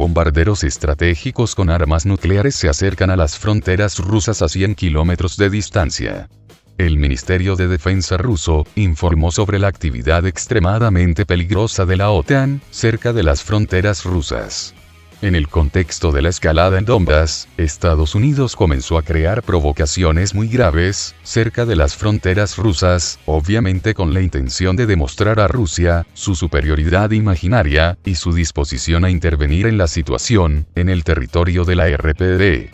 bombarderos estratégicos con armas nucleares se acercan a las fronteras rusas a 100 kilómetros de distancia. El Ministerio de Defensa ruso informó sobre la actividad extremadamente peligrosa de la OTAN cerca de las fronteras rusas. En el contexto de la escalada en Donbas, Estados Unidos comenzó a crear provocaciones muy graves cerca de las fronteras rusas, obviamente con la intención de demostrar a Rusia su superioridad imaginaria y su disposición a intervenir en la situación en el territorio de la RPD.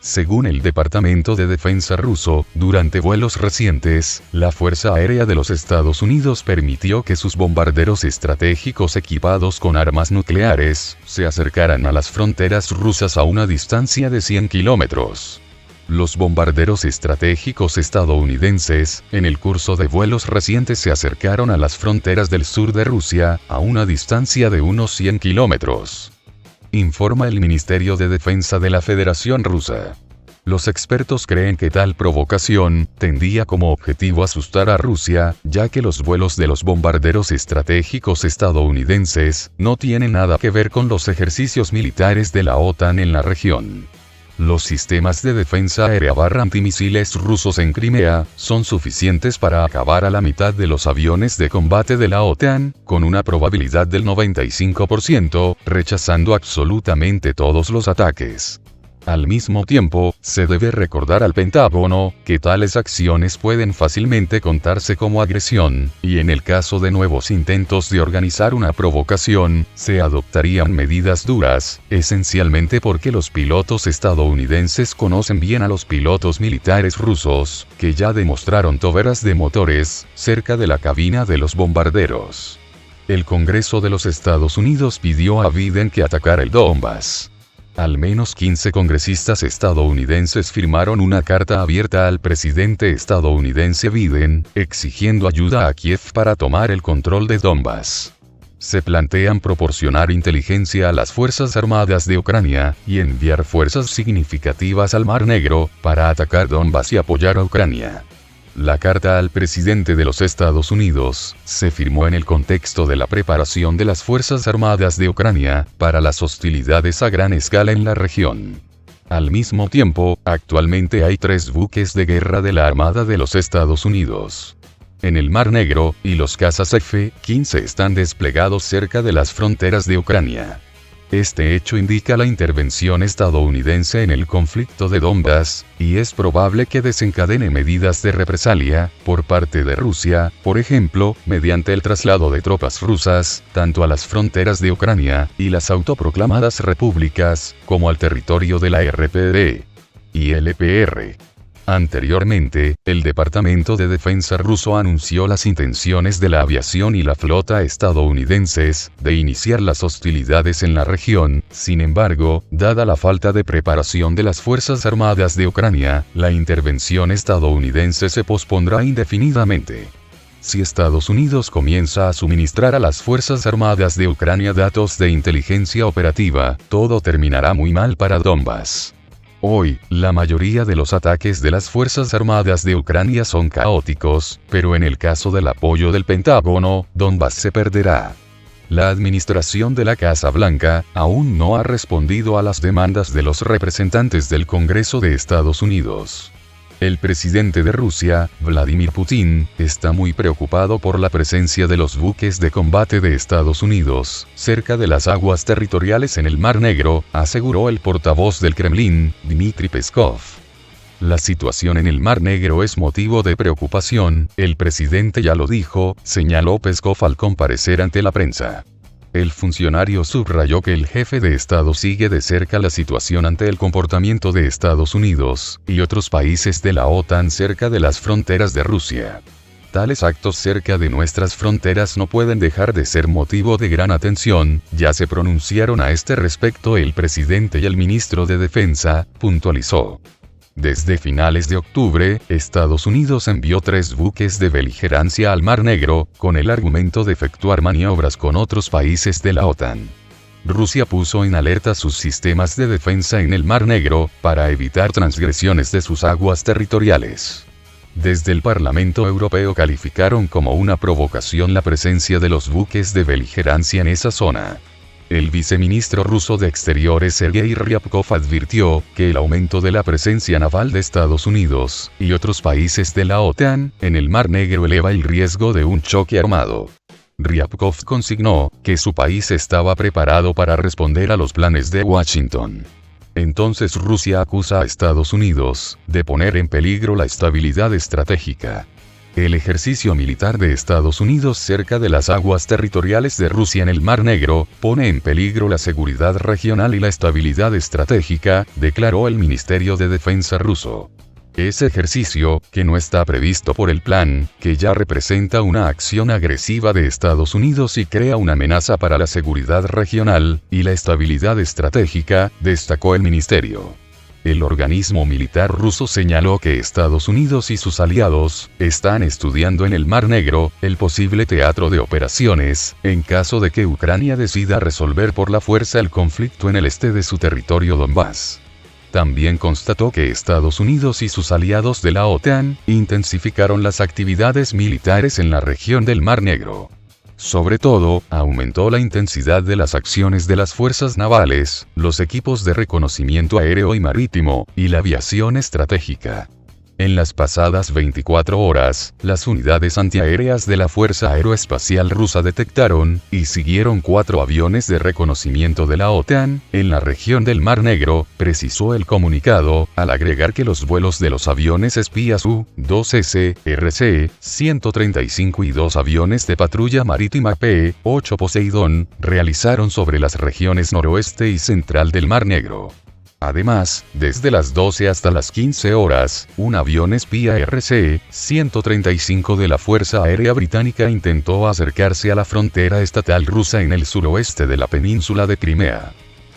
Según el Departamento de Defensa ruso, durante vuelos recientes, la Fuerza Aérea de los Estados Unidos permitió que sus bombarderos estratégicos equipados con armas nucleares se acercaran a las fronteras rusas a una distancia de 100 kilómetros. Los bombarderos estratégicos estadounidenses, en el curso de vuelos recientes se acercaron a las fronteras del sur de Rusia, a una distancia de unos 100 kilómetros. Informa el Ministerio de Defensa de la Federación Rusa. Los expertos creen que tal provocación tendría como objetivo asustar a Rusia, ya que los vuelos de los bombarderos estratégicos estadounidenses no tienen nada que ver con los ejercicios militares de la OTAN en la región. Los sistemas de defensa aérea antimisiles rusos en Crimea son suficientes para acabar a la mitad de los aviones de combate de la OTAN, con una probabilidad del 95%, rechazando absolutamente todos los ataques. Al mismo tiempo, se debe recordar al Pentágono que tales acciones pueden fácilmente contarse como agresión, y en el caso de nuevos intentos de organizar una provocación, se adoptarían medidas duras, esencialmente porque los pilotos estadounidenses conocen bien a los pilotos militares rusos, que ya demostraron toberas de motores cerca de la cabina de los bombarderos. El Congreso de los Estados Unidos pidió a Biden que atacara el Donbas. Al menos 15 congresistas estadounidenses firmaron una carta abierta al presidente estadounidense Biden, exigiendo ayuda a Kiev para tomar el control de Donbas. Se plantean proporcionar inteligencia a las Fuerzas Armadas de Ucrania, y enviar fuerzas significativas al Mar Negro, para atacar Donbas y apoyar a Ucrania. La carta al presidente de los Estados Unidos se firmó en el contexto de la preparación de las Fuerzas Armadas de Ucrania para las hostilidades a gran escala en la región. Al mismo tiempo, actualmente hay 3 buques de guerra de la Armada de los Estados Unidos en el Mar Negro, y los cazas F-15 están desplegados cerca de las fronteras de Ucrania. Este hecho indica la intervención estadounidense en el conflicto de Donbas, y es probable que desencadene medidas de represalia por parte de Rusia, por ejemplo, mediante el traslado de tropas rusas, tanto a las fronteras de Ucrania y las autoproclamadas repúblicas, como al territorio de la RPD y LPR. Anteriormente, el Departamento de Defensa ruso anunció las intenciones de la aviación y la flota estadounidenses de iniciar las hostilidades en la región. Sin embargo, dada la falta de preparación de las Fuerzas Armadas de Ucrania, la intervención estadounidense se pospondrá indefinidamente. Si Estados Unidos comienza a suministrar a las Fuerzas Armadas de Ucrania datos de inteligencia operativa, todo terminará muy mal para Donbas. Hoy, la mayoría de los ataques de las Fuerzas Armadas de Ucrania son caóticos, pero en el caso del apoyo del Pentágono, Donbas se perderá. La administración de la Casa Blanca aún no ha respondido a las demandas de los representantes del Congreso de Estados Unidos. El presidente de Rusia, Vladimir Putin, está muy preocupado por la presencia de los buques de combate de Estados Unidos cerca de las aguas territoriales en el Mar Negro, aseguró el portavoz del Kremlin, Dmitry Peskov. La situación en el Mar Negro es motivo de preocupación, el presidente ya lo dijo, señaló Peskov al comparecer ante la prensa. El funcionario subrayó que el jefe de Estado sigue de cerca la situación ante el comportamiento de Estados Unidos y otros países de la OTAN cerca de las fronteras de Rusia. Tales actos cerca de nuestras fronteras no pueden dejar de ser motivo de gran atención, ya se pronunciaron a este respecto el presidente y el ministro de Defensa, puntualizó. Desde finales de octubre, Estados Unidos envió 3 buques de beligerancia al Mar Negro, con el argumento de efectuar maniobras con otros países de la OTAN. Rusia puso en alerta sus sistemas de defensa en el Mar Negro, para evitar transgresiones de sus aguas territoriales. Desde el Parlamento Europeo calificaron como una provocación la presencia de los buques de beligerancia en esa zona. El viceministro ruso de Exteriores Sergei Ryabkov advirtió que el aumento de la presencia naval de Estados Unidos y otros países de la OTAN en el Mar Negro eleva el riesgo de un choque armado. Ryabkov consignó que su país estaba preparado para responder a los planes de Washington. Entonces Rusia acusa a Estados Unidos de poner en peligro la estabilidad estratégica. El ejercicio militar de Estados Unidos cerca de las aguas territoriales de Rusia en el Mar Negro pone en peligro la seguridad regional y la estabilidad estratégica, declaró el Ministerio de Defensa ruso. Ese ejercicio, que no está previsto por el plan, que ya representa una acción agresiva de Estados Unidos y crea una amenaza para la seguridad regional y la estabilidad estratégica, destacó el ministerio. El organismo militar ruso señaló que Estados Unidos y sus aliados están estudiando en el Mar Negro el posible teatro de operaciones, en caso de que Ucrania decida resolver por la fuerza el conflicto en el este de su territorio Donbass. También constató que Estados Unidos y sus aliados de la OTAN intensificaron las actividades militares en la región del Mar Negro. Sobre todo, aumentó la intensidad de las acciones de las fuerzas navales, los equipos de reconocimiento aéreo y marítimo, y la aviación estratégica. En las pasadas 24 horas, las unidades antiaéreas de la Fuerza Aeroespacial Rusa detectaron y siguieron 4 aviones de reconocimiento de la OTAN en la región del Mar Negro, precisó el comunicado, al agregar que los vuelos de los aviones espías U-2S, RC-135 y 2 aviones de patrulla marítima P-8 Poseidón realizaron sobre las regiones noroeste y central del Mar Negro. Además, desde las 12 hasta las 15 horas, un avión espía RC-135 de la Fuerza Aérea Británica intentó acercarse a la frontera estatal rusa en el suroeste de la península de Crimea.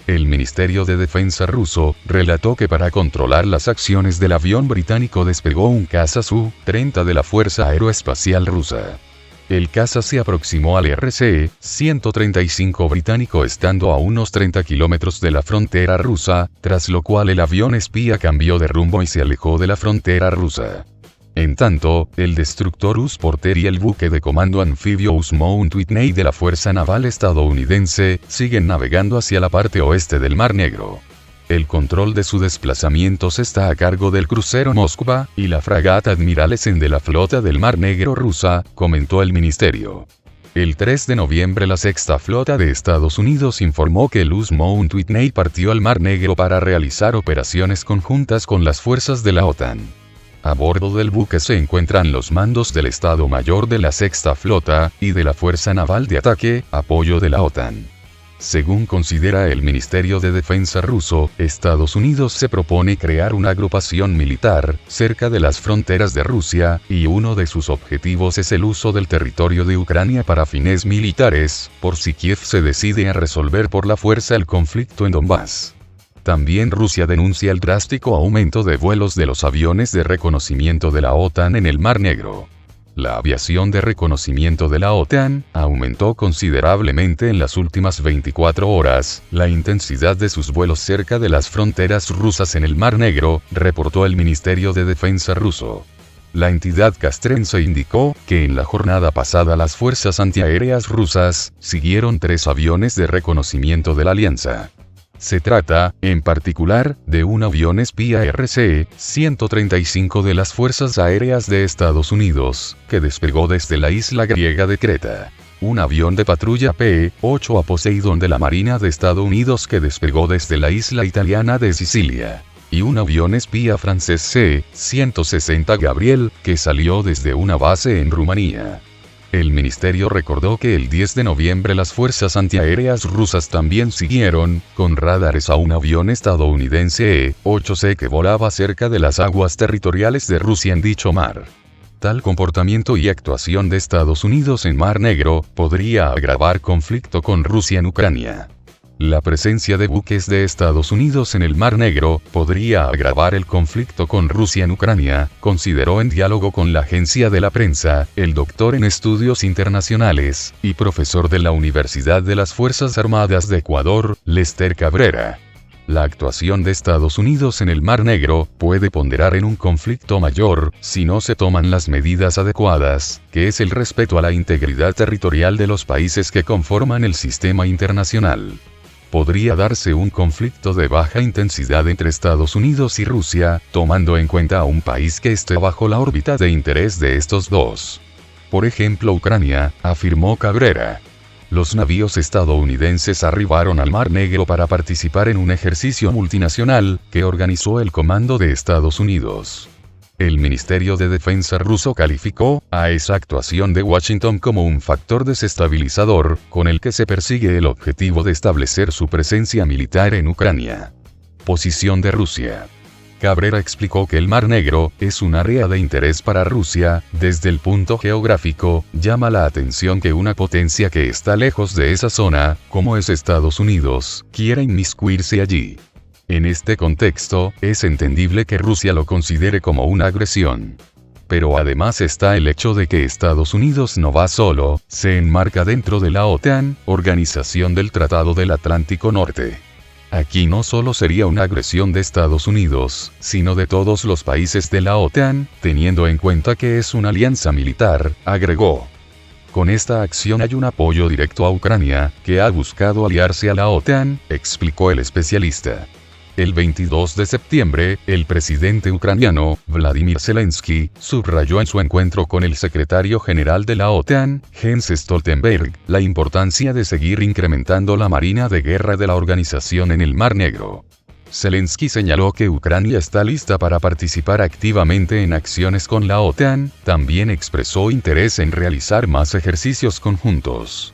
El Ministerio de Defensa ruso relató que para controlar las acciones del avión británico despegó un caza Su-30 de la Fuerza Aeroespacial Rusa. El caza se aproximó al RC-135 británico estando a unos 30 kilómetros de la frontera rusa, tras lo cual el avión espía cambió de rumbo y se alejó de la frontera rusa. En tanto, el destructor U-Porter y el buque de comando anfibio U-Mount Whitney de la Fuerza Naval estadounidense siguen navegando hacia la parte oeste del Mar Negro. El control de su desplazamientos está a cargo del crucero Moskva y la fragata Admiralesen de la Flota del Mar Negro rusa, comentó el ministerio. El 3 de noviembre la Sexta Flota de Estados Unidos informó que el U-Mount Whitney partió al Mar Negro para realizar operaciones conjuntas con las fuerzas de la OTAN. A bordo del buque se encuentran los mandos del Estado Mayor de la Sexta Flota y de la Fuerza Naval de Ataque, apoyo de la OTAN. Según considera el Ministerio de Defensa ruso, Estados Unidos se propone crear una agrupación militar cerca de las fronteras de Rusia, y uno de sus objetivos es el uso del territorio de Ucrania para fines militares, por si Kiev se decide a resolver por la fuerza el conflicto en Donbass. También Rusia denuncia el drástico aumento de vuelos de los aviones de reconocimiento de la OTAN en el Mar Negro. La aviación de reconocimiento de la OTAN aumentó considerablemente en las últimas 24 horas la intensidad de sus vuelos cerca de las fronteras rusas en el Mar Negro, reportó el Ministerio de Defensa ruso. La entidad castrense indicó que en la jornada pasada las fuerzas antiaéreas rusas siguieron 3 aviones de reconocimiento de la alianza. Se trata, en particular, de un avión espía RC-135 de las Fuerzas Aéreas de Estados Unidos, que despegó desde la isla griega de Creta. Un avión de patrulla P-8 Poseidón de la Marina de Estados Unidos que despegó desde la isla italiana de Sicilia. Y un avión espía francés C-160 Gabriel, que salió desde una base en Rumanía. El ministerio recordó que el 10 de noviembre las fuerzas antiaéreas rusas también siguieron, con radares a un avión estadounidense E-8C que volaba cerca de las aguas territoriales de Rusia en dicho mar. Tal comportamiento y actuación de Estados Unidos en Mar Negro podría agravar conflicto con Rusia en Ucrania. La presencia de buques de Estados Unidos en el Mar Negro podría agravar el conflicto con Rusia en Ucrania, consideró en diálogo con la agencia de la prensa, el doctor en estudios internacionales, y profesor de la Universidad de las Fuerzas Armadas de Ecuador, Lester Cabrera. La actuación de Estados Unidos en el Mar Negro puede ponderar en un conflicto mayor, si no se toman las medidas adecuadas, que es el respeto a la integridad territorial de los países que conforman el sistema internacional. Podría darse un conflicto de baja intensidad entre Estados Unidos y Rusia, tomando en cuenta a un país que esté bajo la órbita de interés de estos dos. Por ejemplo, Ucrania, afirmó Cabrera. Los navíos estadounidenses arribaron al Mar Negro para participar en un ejercicio multinacional, que organizó el Comando de Estados Unidos. El Ministerio de Defensa ruso calificó a esa actuación de Washington como un factor desestabilizador, con el que se persigue el objetivo de establecer su presencia militar en Ucrania. Posición de Rusia. Cabrera explicó que el Mar Negro es un área de interés para Rusia. Desde el punto geográfico, llama la atención que una potencia que está lejos de esa zona, como es Estados Unidos, quiera inmiscuirse allí. En este contexto, es entendible que Rusia lo considere como una agresión. Pero además está el hecho de que Estados Unidos no va solo, se enmarca dentro de la OTAN, Organización del Tratado del Atlántico Norte. Aquí no solo sería una agresión de Estados Unidos, sino de todos los países de la OTAN, teniendo en cuenta que es una alianza militar, agregó. Con esta acción hay un apoyo directo a Ucrania, que ha buscado aliarse a la OTAN, explicó el especialista. El 22 de septiembre, el presidente ucraniano, Vladimir Zelensky, subrayó en su encuentro con el secretario general de la OTAN, Jens Stoltenberg, la importancia de seguir incrementando la marina de guerra de la organización en el Mar Negro. Zelensky señaló que Ucrania está lista para participar activamente en acciones con la OTAN, también expresó interés en realizar más ejercicios conjuntos.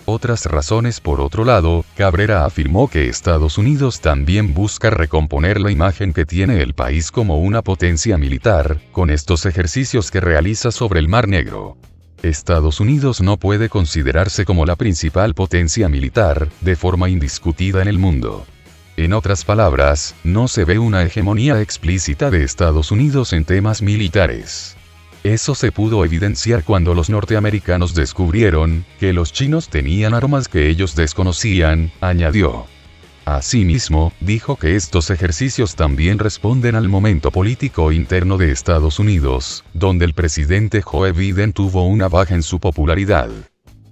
Otras razones. Por otro lado, Cabrera afirmó que Estados Unidos también busca recomponer la imagen que tiene el país como una potencia militar, con estos ejercicios que realiza sobre el Mar Negro. Estados Unidos no puede considerarse como la principal potencia militar, de forma indiscutida en el mundo. En otras palabras, no se ve una hegemonía explícita de Estados Unidos en temas militares. Eso se pudo evidenciar cuando los norteamericanos descubrieron que los chinos tenían armas que ellos desconocían, añadió. Asimismo, dijo que estos ejercicios también responden al momento político interno de Estados Unidos, donde el presidente Joe Biden tuvo una baja en su popularidad.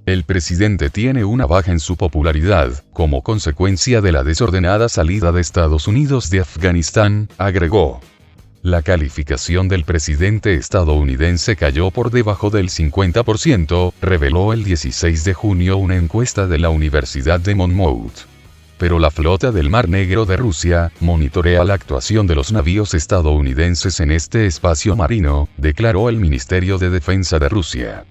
El presidente tiene una baja en su popularidad, como consecuencia de la desordenada salida de Estados Unidos de Afganistán, agregó. La calificación del presidente estadounidense cayó por debajo del 50%, reveló el 16 de junio una encuesta de la Universidad de Monmouth. Pero la flota del Mar Negro de Rusia monitorea la actuación de los navíos estadounidenses en este espacio marino, declaró el Ministerio de Defensa de Rusia.